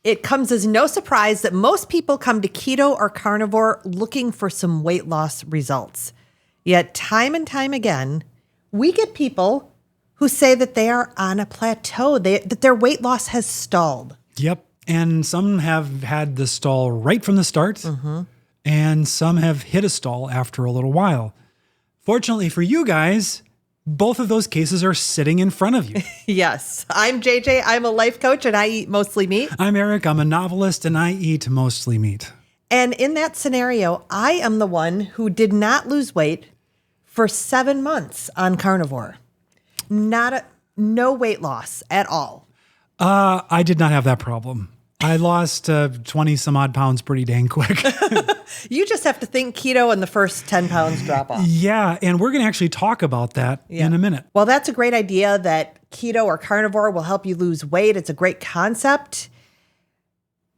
It comes as no surprise that most people come to keto or carnivore looking for some weight loss results. Yet time and time again, we get people who say that they are on a plateau, that their weight loss has stalled. Yep. And some have had the stall right from the start, and some have hit a stall after a little while. Fortunately for you guys, both of those cases are sitting in front of you. Yes. I'm JJ. I'm a life coach and I eat mostly meat. I'm Eric. I'm a novelist and I eat mostly meat. And in that scenario, I am the one who did not lose weight for 7 months on carnivore. No weight loss at all. I did not have that problem. I lost 20 some odd pounds pretty dang quick. You just have to think keto and the first 10 pounds drop off. Yeah, and we're going to actually talk about that in a minute. Well, that's a great idea that keto or carnivore will help you lose weight. It's a great concept.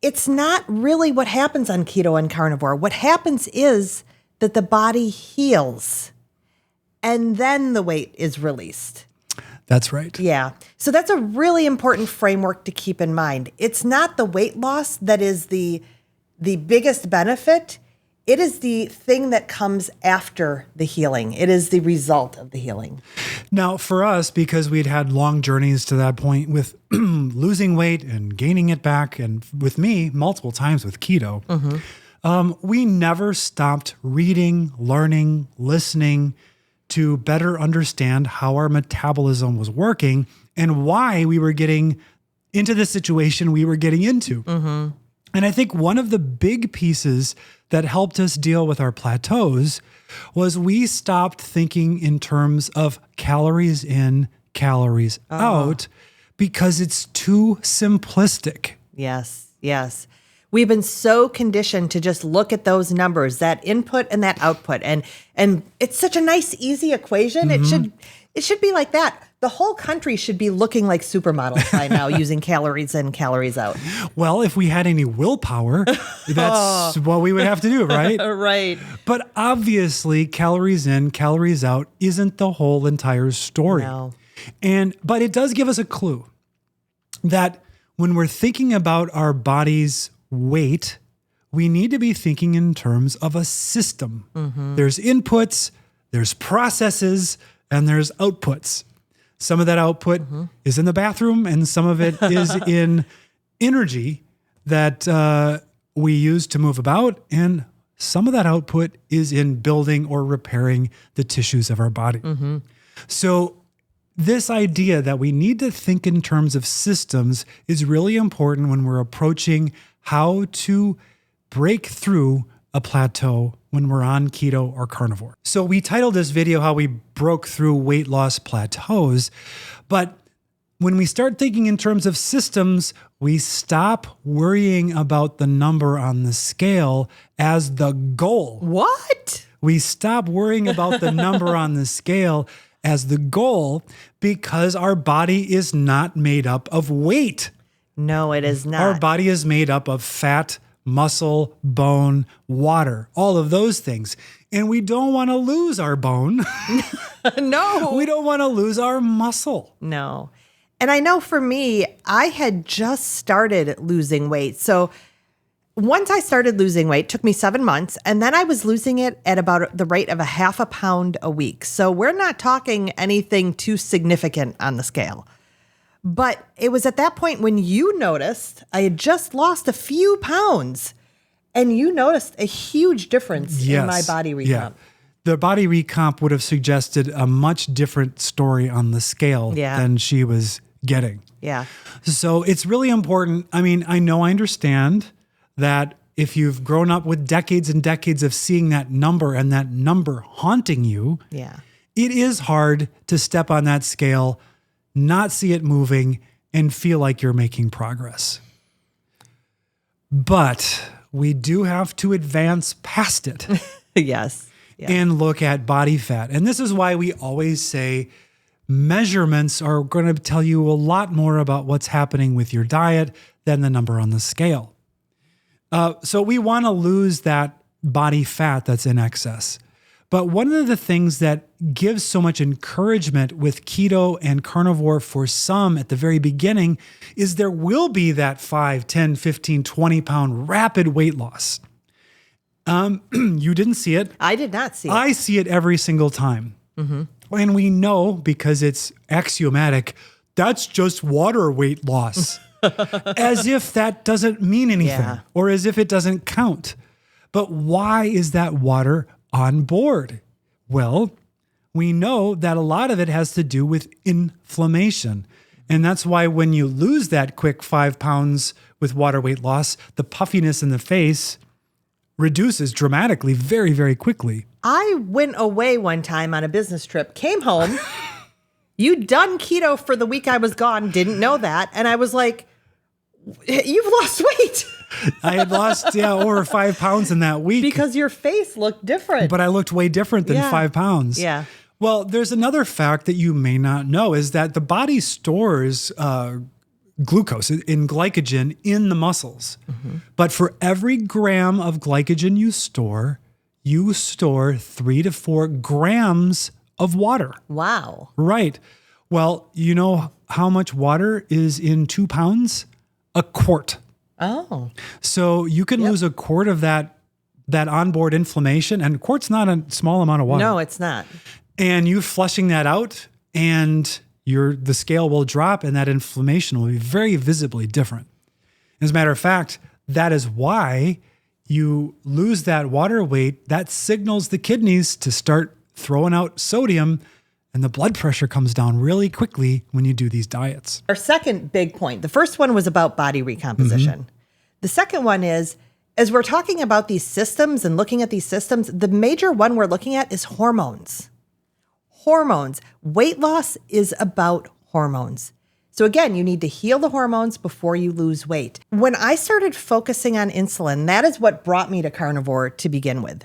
It's not really what happens on keto and carnivore. What happens is that the body heals and then the weight is released. That's right. Yeah. So that's a really important framework to keep in mind. It's not the weight loss that is the biggest benefit. It is the thing that comes after the healing. It is the result of the healing. Now, for us, because we'd had long journeys to that point with losing weight and gaining it back, and with me, multiple times with keto, we never stopped reading, learning, listening to better understand how our metabolism was working and why we were getting into the situation we were getting into. And I think one of the big pieces that helped us deal with our plateaus was we stopped thinking in terms of calories in, calories out, because it's too simplistic. Yes, yes. We've been so conditioned to just look at those numbers, that input and that output. And it's such a nice, easy equation. It should be like that. The whole country should be looking like supermodels by now, using calories in, calories out. Well, if we had any willpower, that's what we would have to do, right? Right. But obviously, calories in, calories out isn't the whole entire story. No. But it does give us a clue that when we're thinking about our body's weight, we need to be thinking in terms of a system. There's inputs, there's processes, and there's outputs. Some of that output is in the bathroom, and some of it is in energy that we use to move about, and some of that output is in building or repairing the tissues of our body. So this idea that we need to think in terms of systems is really important when we're approaching how to break through a plateau when we're on keto or carnivore. So we titled this video how we broke through weight loss plateaus, but when we start thinking in terms of systems, we stop worrying about the number on the scale as the goal. What? We stop worrying about the number on the scale as the goal because our body is not made up of weight. No, it is not. Our body is made up of fat, muscle, bone, water, all of those things. And we don't want to lose our bone. No. We don't want to lose our muscle. No. And I know for me, I had just started losing weight. So once I started losing weight, it took me 7 months, and then I was losing it at about the rate of a half a pound a week. So we're not talking anything too significant on the scale. But it was at that point when you noticed I had just lost a few pounds, and you noticed a huge difference in my body recomp. Yeah. The body recomp would have suggested a much different story on the scale than she was getting. Yeah. So it's really important. I mean, I understand that if you've grown up with decades and decades of seeing that number and that number haunting you, it is hard to step on that scale, not see it moving, and feel like you're making progress. But we do have to advance past it. Yes. And look at body fat. And this is why we always say measurements are going to tell you a lot more about what's happening with your diet than the number on the scale. So we want to lose that body fat that's in excess. But one of the things that gives so much encouragement with keto and carnivore for some at the very beginning is there will be that 5, 10, 15, 20 pound rapid weight loss. You didn't see it. I did not see it. I see it every single time. And we know, because it's axiomatic, that's just water weight loss. As if that doesn't mean anything, or as if it doesn't count. But why is that water on board? Well, we know that a lot of it has to do with inflammation. And that's why when you lose that quick 5 pounds with water weight loss, the puffiness in the face reduces dramatically very, very quickly. I went away one time on a business trip, came home. You'd done keto for the week I was gone, didn't know that. And I was like, you've lost weight. I had lost over 5 pounds in that week. Because your face looked different. But I looked way different than 5 pounds. Yeah. Well, there's another fact that you may not know is that the body stores glucose in glycogen in the muscles. But for every gram of glycogen you store 3 to 4 grams of water. Wow. Right. Well, you know how much water is in 2 pounds? A quart. Oh. So you can lose a quart of that onboard inflammation, and a quart's not a small amount of water. No, it's not. And you flushing that out, and the scale will drop, and that inflammation will be very visibly different. As a matter of fact, that is why you lose that water weight. That signals the kidneys to start throwing out sodium, and the blood pressure comes down really quickly when you do these diets. Our second big point, the first one was about body recomposition. The second one is, as we're talking about these systems and looking at these systems, the major one we're looking at is hormones. Hormones. Weight loss is about hormones. So again, you need to heal the hormones before you lose weight. When I started focusing on insulin, that is what brought me to carnivore to begin with.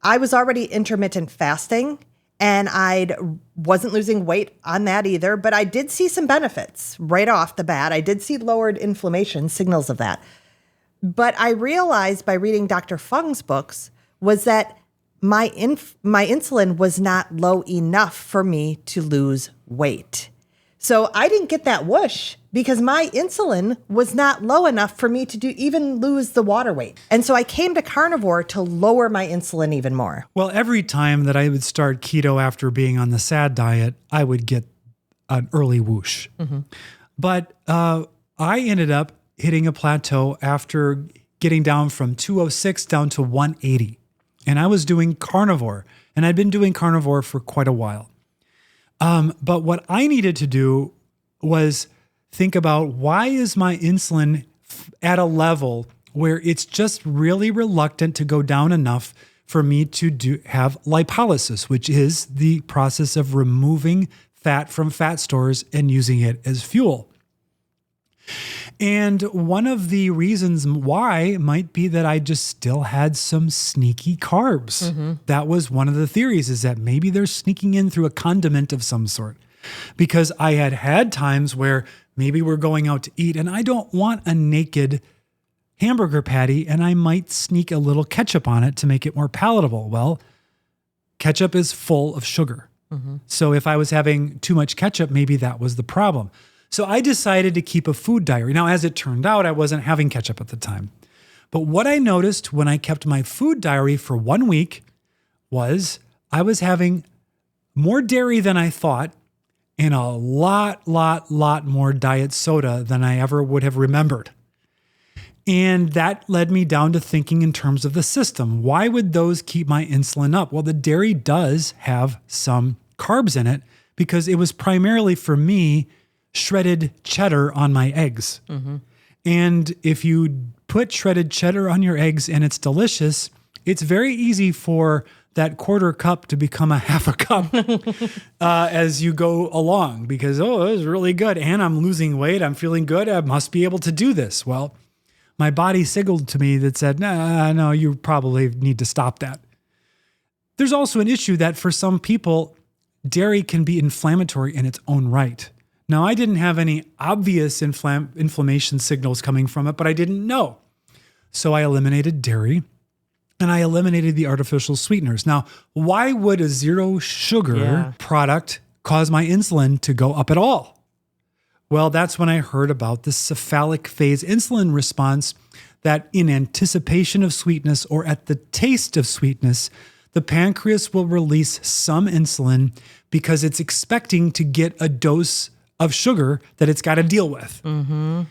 I was already intermittent fasting, and I wasn't losing weight on that either, but I did see some benefits right off the bat. I did see lowered inflammation, signals of that. But I realized by reading Dr. Fung's books was that my insulin was not low enough for me to lose weight. So I didn't get that whoosh because my insulin was not low enough for me to even lose the water weight. And so I came to carnivore to lower my insulin even more. Well, every time that I would start keto after being on the SAD diet, I would get an early whoosh. But I ended up hitting a plateau after getting down from 206 down to 180. And I was doing carnivore, and I'd been doing carnivore for quite a while. But what I needed to do was think about, why is my insulin at a level where it's just really reluctant to go down enough for me to have lipolysis, which is the process of removing fat from fat stores and using it as fuel. And one of the reasons why might be that I just still had some sneaky carbs. That was one of the theories, is that maybe they're sneaking in through a condiment of some sort. Because I had times where maybe we're going out to eat and I don't want a naked hamburger patty, and I might sneak a little ketchup on it to make it more palatable. Well, ketchup is full of sugar. So if I was having too much ketchup, maybe that was the problem. So I decided to keep a food diary. Now, as it turned out, I wasn't having ketchup at the time. But what I noticed when I kept my food diary for 1 week was I was having more dairy than I thought, and a lot more diet soda than I ever would have remembered. And that led me down to thinking in terms of the system. Why would those keep my insulin up? Well, the dairy does have some carbs in it because it was primarily, for me, shredded cheddar on my eggs. And if you put shredded cheddar on your eggs and it's delicious, it's very easy for that quarter cup to become a half a cup as you go along, because, oh, it was really good and I'm losing weight. I'm feeling good. I must be able to do this. Well, my body signaled to me that said, no, you probably need to stop that. There's also an issue that for some people, dairy can be inflammatory in its own right. Now, I didn't have any obvious inflammation signals coming from it, but I didn't know. So I eliminated dairy. and I eliminated the artificial sweeteners. Now, why would a zero sugar product cause my insulin to go up at all? Well, that's when I heard about the cephalic phase insulin response, that in anticipation of sweetness or at the taste of sweetness, the pancreas will release some insulin because it's expecting to get a dose of sugar that it's got to deal with. Mm-hmm.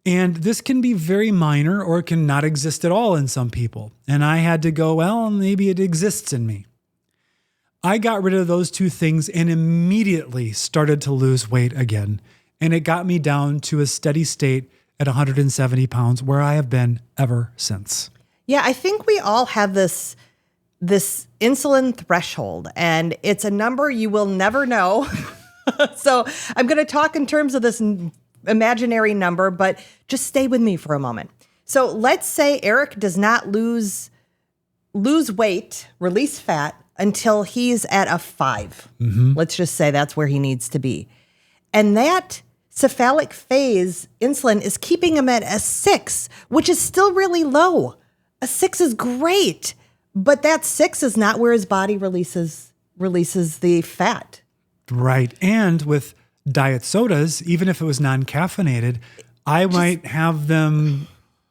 And this can be very minor or it can not exist at all in some people. And I had to go, well, maybe it exists in me. I got rid of those two things and immediately started to lose weight again. And it got me down to a steady state at 170 pounds, where I have been ever since. Yeah, I think we all have this insulin threshold, and it's a number you will never know. So I'm going to talk in terms of this imaginary number, but just stay with me for a moment. So let's say Eric does not lose weight, release fat, until he's at a 5. Mm-hmm. Let's just say that's where he needs to be. And that cephalic phase insulin is keeping him at a 6, which is still really low. A 6 is great, but that 6 is not where his body releases the fat. Right. And with diet sodas, even if it was non-caffeinated, I might have them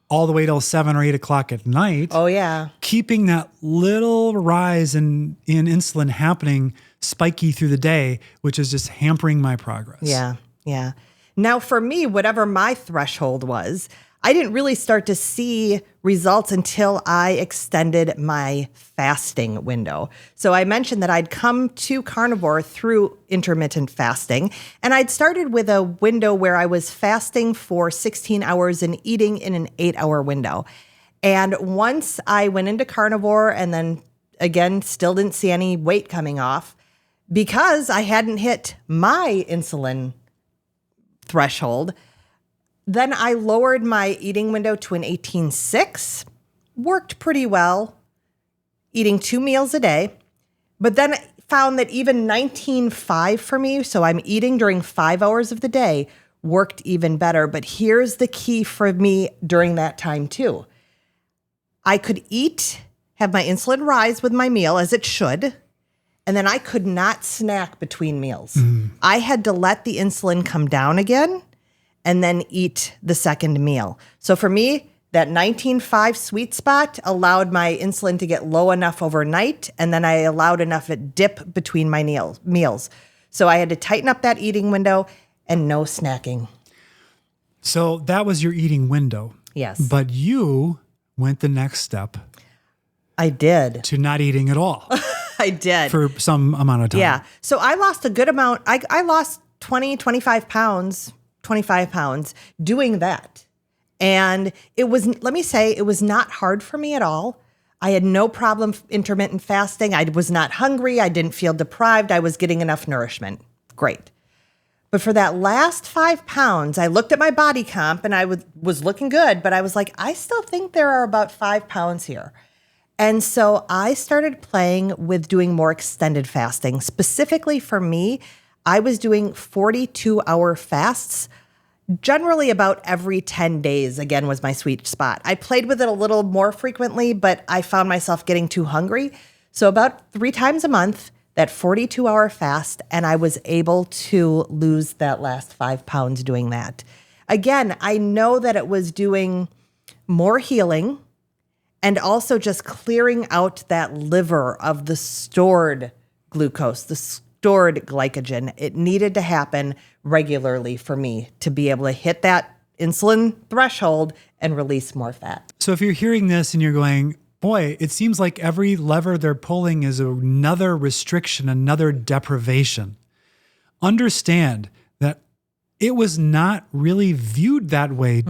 all the way till 7 or 8 o'clock at night. Oh, yeah. Keeping that little rise in insulin happening spiky through the day, which is just hampering my progress. Yeah, yeah. Now, for me, whatever my threshold was, I didn't really start to see results until I extended my fasting window. So I mentioned that I'd come to carnivore through intermittent fasting, and I'd started with a window where I was fasting for 16 hours and eating in an 8-hour window. And once I went into carnivore and then again, still didn't see any weight coming off because I hadn't hit my insulin threshold. Then I lowered my eating window to an 18.6, worked pretty well, eating 2 meals a day, but then I found that even 19.5 for me, so I'm eating during 5 hours of the day, worked even better. But here's the key for me during that time too. I could eat, have my insulin rise with my meal as it should, and then I could not snack between meals. I had to let the insulin come down again and then eat the second meal. So for me, that 19.5 sweet spot allowed my insulin to get low enough overnight, and then I allowed enough it dip between my meals. So I had to tighten up that eating window and no snacking. So that was your eating window. Yes. But you went the next step. I did. To not eating at all. I did. For some amount of time. Yeah. So I lost a good amount. I lost 25 pounds doing that. And it was, let me say, it was not hard for me at all. I had no problem intermittent fasting. I was not hungry. I didn't feel deprived. I was getting enough nourishment. Great. But for that last 5 pounds, I looked at my body comp and I was looking good, but I was like, I still think there are about 5 pounds here. And so I started playing with doing more extended fasting. Specifically for me, I was doing 42-hour fasts, generally about every 10 days, again, was my sweet spot. I played with it a little more frequently, but I found myself getting too hungry. So about 3 times a month, that 42-hour fast, and I was able to lose that last 5 pounds doing that. Again, I know that it was doing more healing and also just clearing out that liver of the stored glucose, the stored glycogen. It needed to happen regularly for me to be able to hit that insulin threshold and release more fat. So if you're hearing this and you're going, boy, it seems like every lever they're pulling is another restriction, another deprivation. Understand that it was not really viewed that way.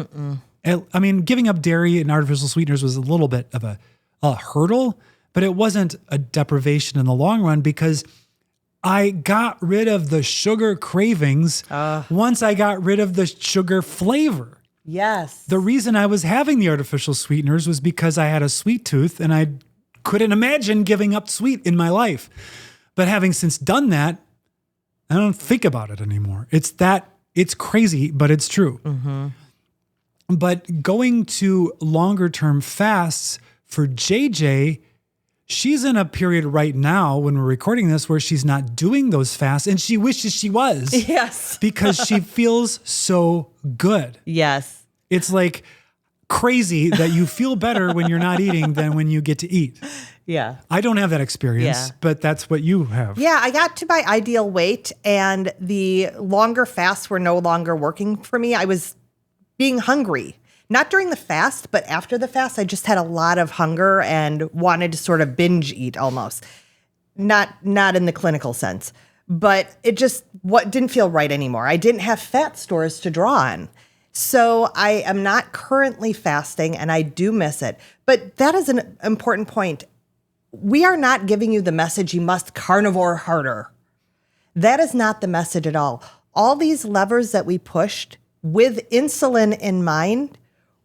I mean, giving up dairy and artificial sweeteners was a little bit of a hurdle, but it wasn't a deprivation in the long run because I got rid of the sugar cravings once I got rid of the sugar flavor. Yes. The reason I was having the artificial sweeteners was because I had a sweet tooth and I couldn't imagine giving up sweet in my life. But having since done that, I don't think about it anymore. It's crazy, but it's true. Mm-hmm. But going to longer term fasts For JJ, she's in a period right now when we're recording this where she's not doing those fasts, and she wishes she was. Yes. Because she feels so good. Yes. It's like crazy that you feel better when you're not eating than when you get to eat. Yeah. I don't have that experience, but that's what you have. Yeah, I got to my ideal weight, and the longer fasts were no longer working for me. I was being hungry. Not during the fast, but after the fast, I just had a lot of hunger and wanted to sort of binge eat almost. Not in the clinical sense, but it just didn't feel right anymore. I didn't have fat stores to draw on. So I am not currently fasting, and I do miss it. But that is an important point. We are not giving you the message you must carnivore harder. That is not the message at all. All these levers that we pushed with insulin in mind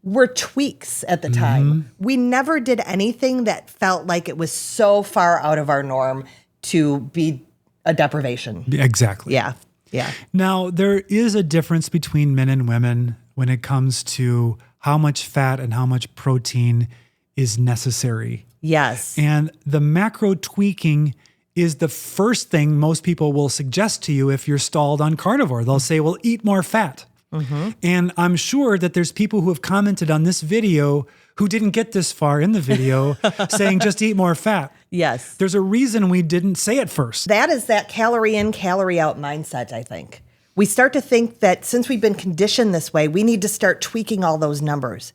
were tweaks at the time. We never did anything that felt like it was so far out of our norm to be a deprivation. Exactly. Yeah. Yeah. Now, there is a difference between men and women when it comes to how much fat and how much protein is necessary. Yes. And the macro tweaking is the first thing most people will suggest to you if you're stalled on carnivore. They'll say, well, eat more fat. And I'm sure that there's people who have commented on this video who didn't get this far in the video saying just eat more fat. Yes. There's a reason we didn't say it first. That is that calorie in, calorie out mindset, I think. We start to think that since we've been conditioned this way, we need to start tweaking all those numbers.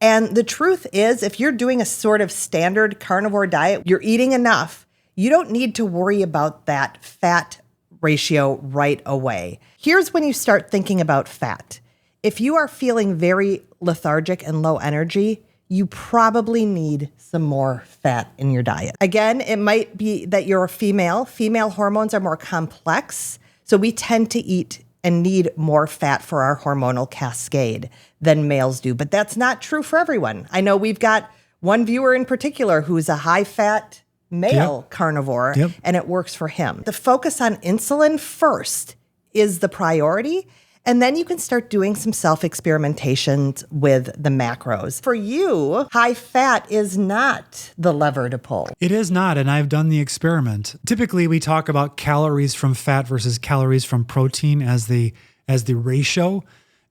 And the truth is, if you're doing a sort of standard carnivore diet, you're eating enough, you don't need to worry about that fat ratio right away. Here's when you start thinking about fat. If you are feeling very lethargic and low energy, you probably need some more fat in your diet. Again, it might be that you're a female. Female hormones are more complex, so we tend to eat and need more fat for our hormonal cascade than males do. But that's not true for everyone. I know we've got one viewer in particular who's a high-fat male carnivore, and it works for him. The focus on insulin first is the priority, and then you can start doing some self-experimentations with the macros. For you, high fat is not the lever to pull. It is not, and I've done the experiment. Typically, we talk about calories from fat versus calories from protein as the ratio.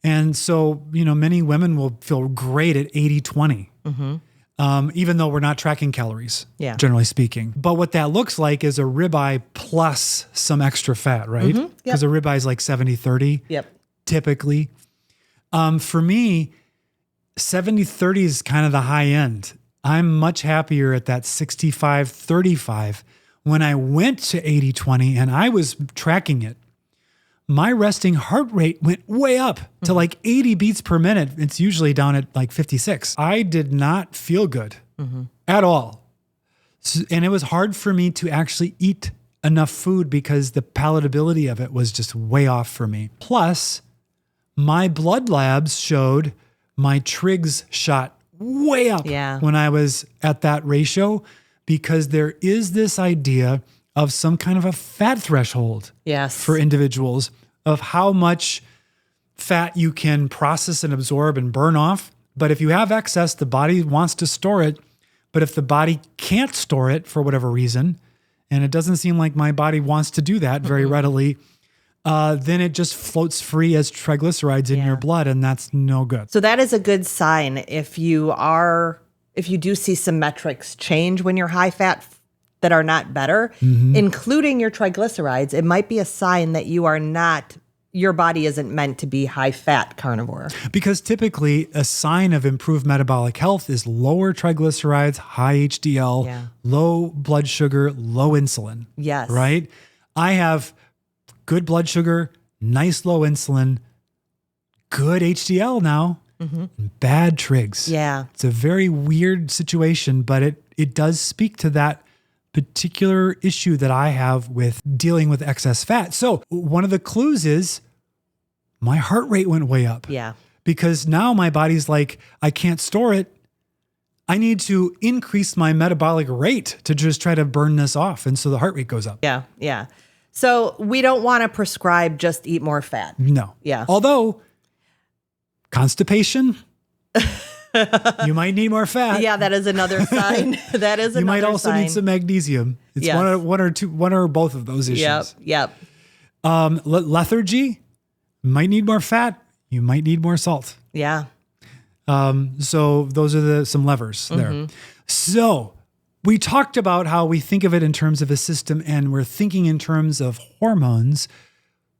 And so, many women will feel great at 80-20. Even though we're not tracking calories, generally speaking. But what that looks like is a ribeye plus some extra fat, right? Because a ribeye is like 70-30, typically. For me, 70-30 is kind of the high end. I'm much happier at that 65-35. When I went to 80-20 and I was tracking it, my resting heart rate went way up to like 80 beats per minute. It's usually down at like 56. I did not feel good at all. And it was hard for me to actually eat enough food because the palatability of it was just way off for me. Plus, my blood labs showed my trigs shot way up when I was at that ratio, because there is this idea of some kind of a fat threshold for individuals of how much fat you can process and absorb and burn off. But if you have excess, the body wants to store it. But if the body can't store it for whatever reason, and it doesn't seem like my body wants to do that very readily, then it just floats free as triglycerides in your blood, and that's no good. So that is a good sign if you do see some metrics change when you're high fat that are not better, including your triglycerides. It might be a sign that your body isn't meant to be high fat carnivore. Because typically a sign of improved metabolic health is lower triglycerides, high HDL, low blood sugar, low insulin. Yes. Right? I have good blood sugar, nice low insulin, good HDL now, bad trigs. Yeah. It's a very weird situation, but it does speak to that particular issue that I have with dealing with excess fat. So one of the clues is my heart rate went way up. Yeah. Because now my body's like, I can't store it. I need to increase my metabolic rate to just try to burn this off. And so the heart rate goes up. Yeah. Yeah. So we don't want to prescribe just eat more fat. No. Yeah. Although constipation, You might need more fat. Yeah, that is another sign. That is another sign. You might also need some magnesium. It's Yes. one or both of those issues. Yep. Lethargy, might need more fat. You might need more salt. Yeah. So those are some levers there. So we talked about how we think of it in terms of a system, and we're thinking in terms of hormones.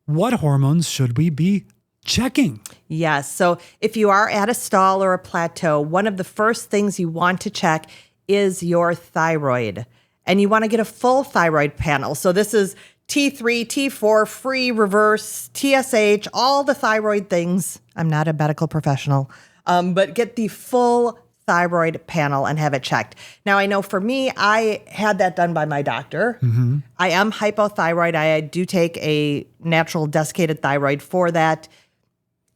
What hormones should we be checking? Yes. So if you are at a stall or a plateau, one of the first things you want to check is your thyroid. And you want to get a full thyroid panel. So this is T3, T4, free, reverse, TSH, all the thyroid things. I'm not a medical professional, but get the full thyroid panel and have it checked. Now, I know for me, I had that done by my doctor. I am hypothyroid. I do take a natural desiccated thyroid for that.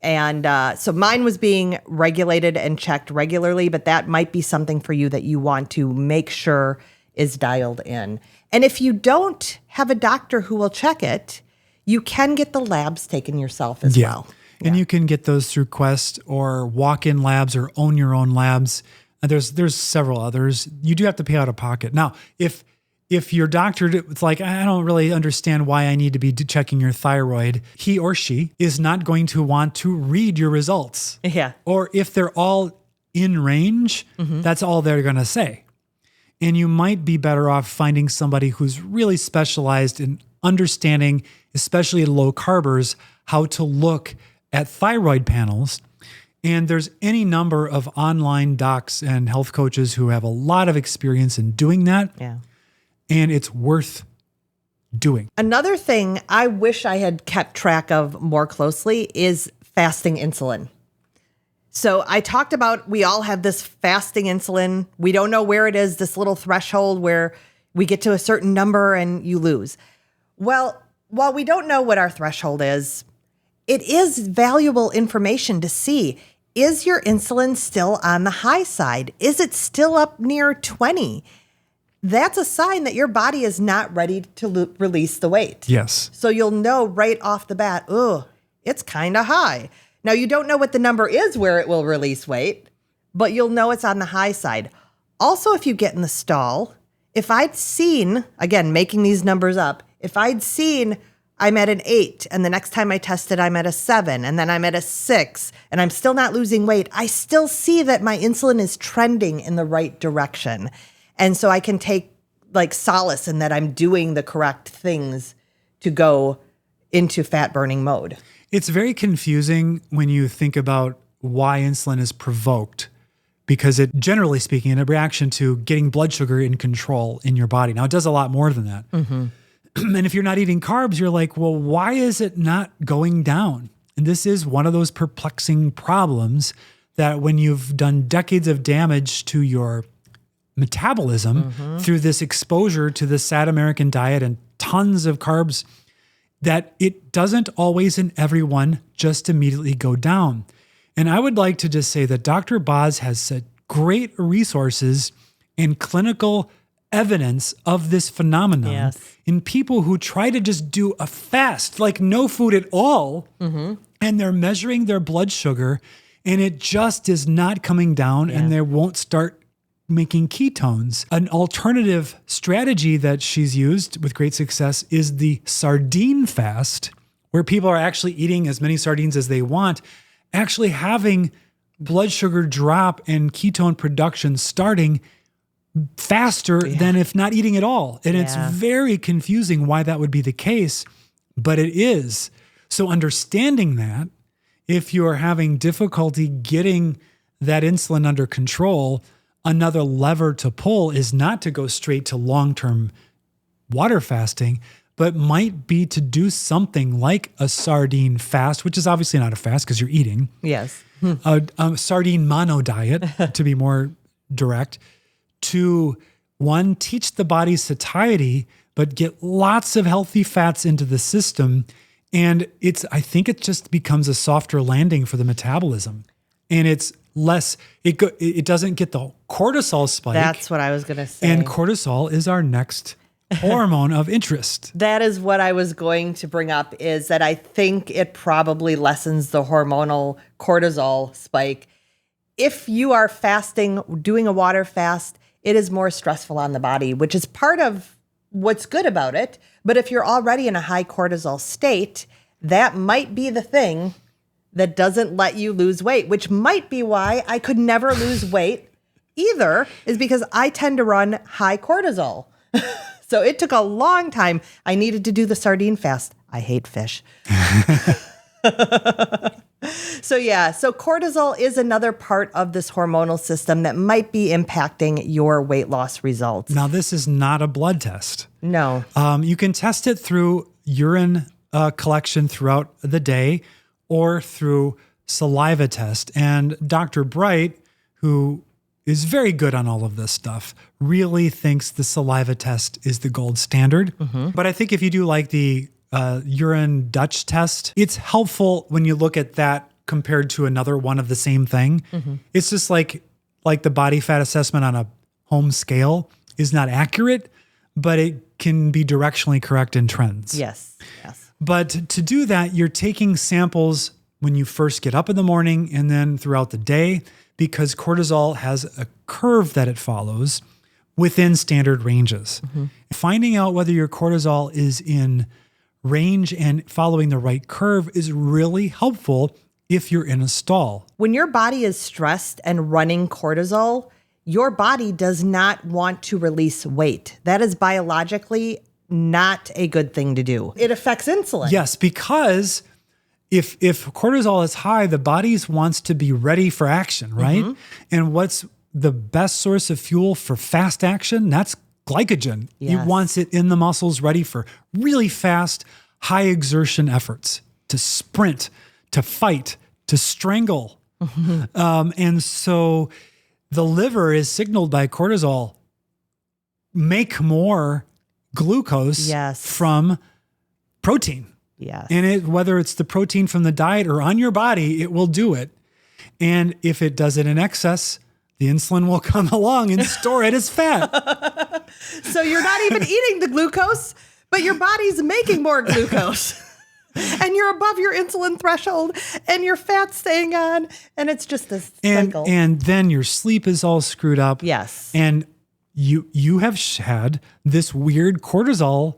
And so mine was being regulated and checked regularly, but that might be something for you that you want to make sure is dialed in. And if you don't have a doctor who will check it, you can get the labs taken yourself as well. And you can get those through Quest or walk-in labs or own your own labs. There's several others. You do have to pay out of pocket. Now, if your doctor, it's like, I don't really understand why I need to be checking your thyroid, he or she is not going to want to read your results. Yeah. Or if they're all in range, that's all they're going to say. And you might be better off finding somebody who's really specialized in understanding, especially low carbers, how to look at thyroid panels. And there's any number of online docs and health coaches who have a lot of experience in doing that. Yeah. And it's worth doing. Another thing I wish I had kept track of more closely is fasting insulin. So I talked about, we all have this fasting insulin. We don't know where it is, this little threshold where we get to a certain number and you lose. Well, while we don't know what our threshold is, it is valuable information to see. Is your insulin still on the high side? Is it still up near 20? That's a sign that your body is not ready to release the weight. Yes. So you'll know right off the bat, it's kind of high. Now, you don't know what the number is where it will release weight, but you'll know it's on the high side. Also, if you get in the stall, if I'd seen, again, making these numbers up, if I'd seen I'm at an 8, and the next time I tested, I'm at a 7, and then I'm at a 6, and I'm still not losing weight, I still see that my insulin is trending in the right direction. And so I can take solace in that I'm doing the correct things to go into fat burning mode. It's very confusing when you think about why insulin is provoked, because it, generally speaking, is a reaction to getting blood sugar in control in your body. Now, it does a lot more than that. And if you're not eating carbs, you're like, well, why is it not going down? And this is one of those perplexing problems that when you've done decades of damage to your metabolism through this exposure to the sad American diet and tons of carbs, that it doesn't always in everyone just immediately go down. And I would like to just say that Dr. Boz has said great resources and clinical evidence of this phenomenon in people who try to just do a fast, like no food at all, and they're measuring their blood sugar and it just is not coming down and they won't start making ketones. An alternative strategy that she's used with great success is the sardine fast, where people are actually eating as many sardines as they want, actually having blood sugar drop and ketone production starting faster than if not eating at all. And it's very confusing why that would be the case, but it is. So understanding that, if you're having difficulty getting that insulin under control, another lever to pull is not to go straight to long-term water fasting, but might be to do something like a sardine fast, which is obviously not a fast because you're eating. Yes. A sardine mono diet, to be more direct, to one, teach the body satiety, but get lots of healthy fats into the system. And I think it just becomes a softer landing for the metabolism. And it's less, it doesn't get the cortisol spike. That's what I was going to say. And cortisol is our next hormone of interest. That is what I was going to bring up, is that I think it probably lessens the hormonal cortisol spike. if you are fasting, doing a water fast, it is more stressful on the body, which is part of what's good about it. But if you're already in a high cortisol state, that might be the thing that doesn't let you lose weight, which might be why I could never lose weight either, is because I tend to run high cortisol. So it took a long time. I needed to do the sardine fast. I hate fish. So cortisol is another part of this hormonal system that might be impacting your weight loss results. Now, this is not a blood test. No. You can test it through urine collection throughout the day or through saliva test. And Dr. Bright, who is very good on all of this stuff, really thinks the saliva test is the gold standard. But I think if you do like the urine Dutch test, it's helpful when you look at that compared to another one of the same thing. It's just like the body fat assessment on a home scale is not accurate, but it can be directionally correct in trends. Yes. But to do that, you're taking samples when you first get up in the morning and then throughout the day, because cortisol has a curve that it follows within standard ranges. Finding out whether your cortisol is in range and following the right curve is really helpful if you're in a stall. When your body is stressed and running cortisol, your body does not want to release weight. That is biologically not a good thing to do. It affects insulin. Yes, because if cortisol is high, the body wants to be ready for action, right? And what's the best source of fuel for fast action? That's glycogen. Yes. It wants it in the muscles ready for really fast, high exertion efforts, to sprint, to fight, to strangle. And so the liver is signaled by cortisol, make more glucose from protein. Yes. And whether it's the protein from the diet or on your body, it will do it. And if it does it in excess, the insulin will come along and store it as fat. So you're not even eating the glucose, but your body's making more glucose. And you're above your insulin threshold and your fat's staying on. And it's just this cycle. And then your sleep is all screwed up. Yes. And you have had this weird cortisol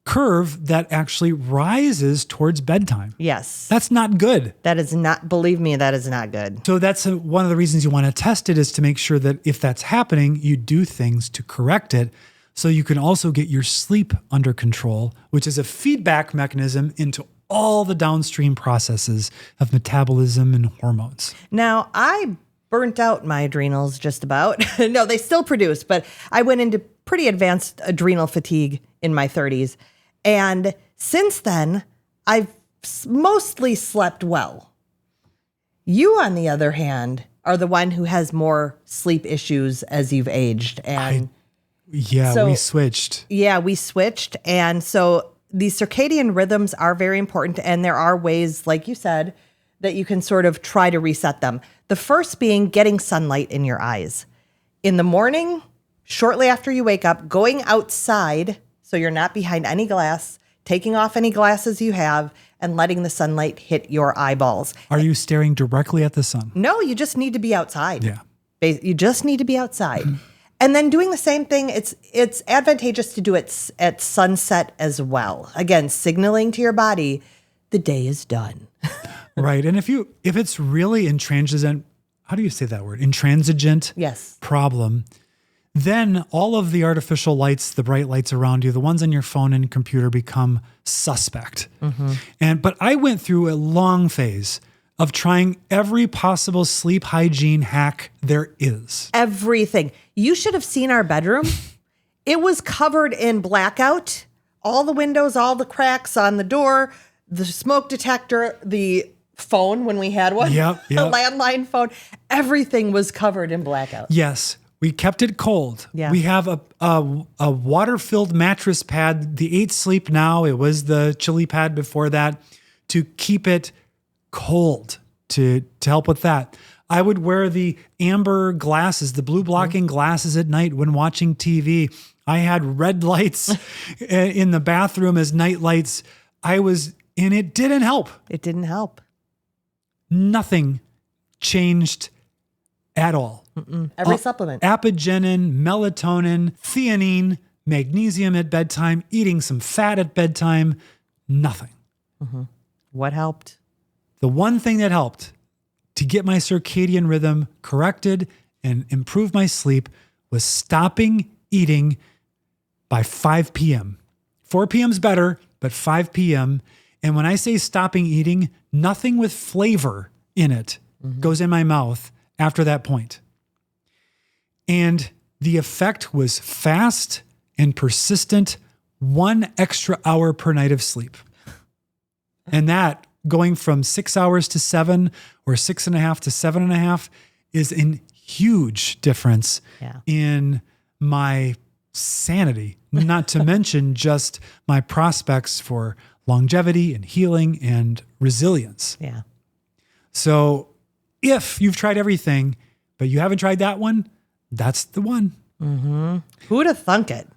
curve that actually rises towards bedtime. Yes. That's not good. That is not, believe me, that is not good. So that's one of the reasons you want to test it, is to make sure that if that's happening, you do things to correct it. So you can also get your sleep under control, which is a feedback mechanism into all the downstream processes of metabolism and hormones. Now, I burnt out my adrenals just about. No, they still produce, but I went into pretty advanced adrenal fatigue in my 30s. And since then, I've mostly slept well. You, on the other hand, are the one who has more sleep issues as you've aged. And we switched. Yeah, we switched. And so these circadian rhythms are very important. And there are ways, like you said, that you can sort of try to reset them. The first being getting sunlight in your eyes. In the morning, shortly after you wake up, going outside so you're not behind any glass, taking off any glasses you have, and letting the sunlight hit your eyeballs. Are you staring directly at the sun? No, you just need to be outside. Yeah. You just need to be outside. And then doing the same thing, it's advantageous to do it at sunset as well. Again, signaling to your body, the day is done. Right. And if it's really intransigent, how do you say that word? Intransigent problem, then all of the artificial lights, the bright lights around you, the ones on your phone and computer, become suspect. But I went through a long phase of trying every possible sleep hygiene hack there is. Everything. You should have seen our bedroom. It was covered in blackout. All the windows, all the cracks on the door, the smoke detector, the phone when we had one, a landline phone. Everything was covered in blackout. Yes. We kept it cold. Yeah. We have a water-filled mattress pad, the 8 Sleep Now. It was the Chili Pad before that, to keep it cold, to help with that. I would wear the amber glasses, the blue blocking glasses at night when watching TV. I had red lights in the bathroom as night lights. And it didn't help. It didn't help. Nothing changed at all. Every supplement. Apigenin, melatonin, theanine, magnesium at bedtime, eating some fat at bedtime, nothing. What helped? The one thing that helped to get my circadian rhythm corrected and improve my sleep was stopping eating by 5 p.m. 4 p.m. is better, but 5 p.m. And when I say stopping eating, nothing with flavor in it goes in my mouth after that point. And the effect was fast and persistent, 1 extra hour per night of sleep. And that going from 6 hours to 7 or 6.5 to 7.5 is a huge difference in my sanity, not to mention just my prospects for longevity and healing and resilience. Yeah. So if you've tried everything, but you haven't tried that one, that's the one. Who would have thunk it?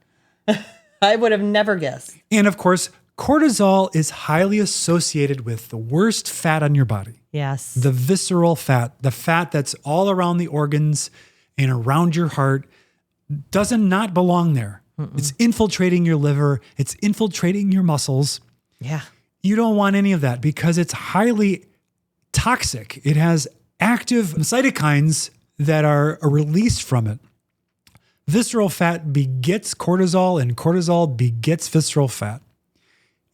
I would have never guessed. And of course, cortisol is highly associated with the worst fat on your body. Yes. The visceral fat, the fat that's all around the organs and around your heart, does not belong there. It's infiltrating your liver. It's infiltrating your muscles. Yeah. You don't want any of that because it's highly toxic. It has active cytokines that are released from it. Visceral fat begets cortisol and cortisol begets visceral fat.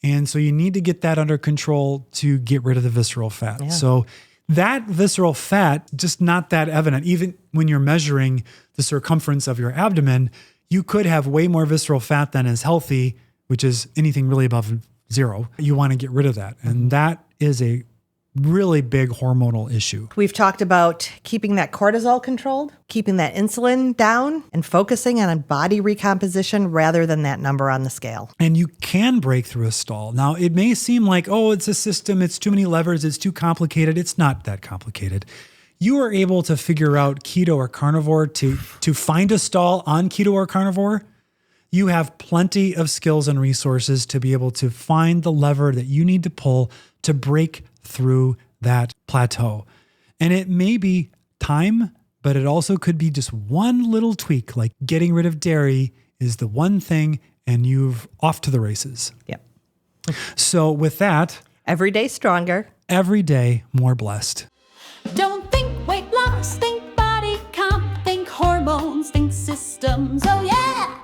And so you need to get that under control to get rid of the visceral fat. Yeah. So that visceral fat, just not that evident. Even when you're measuring the circumference of your abdomen, you could have way more visceral fat than is healthy, which is anything really above 0. You want to get rid of that. And that is a really big hormonal issue. We've talked about keeping that cortisol controlled, keeping that insulin down, and focusing on a body recomposition rather than that number on the scale. And you can break through a stall. Now, it may seem like, oh, it's a system, it's too many levers, it's too complicated. It's not that complicated. You are able to figure out keto or carnivore to find a stall on keto or carnivore. You have plenty of skills and resources to be able to find the lever that you need to pull to break through that plateau. And it may be time, but it also could be just one little tweak, like getting rid of dairy is the one thing, and you've off to the races. Yep. So with that, Every day stronger. every day more blessed. Don't think weight loss, think body comp, think hormones, think systems, oh yeah!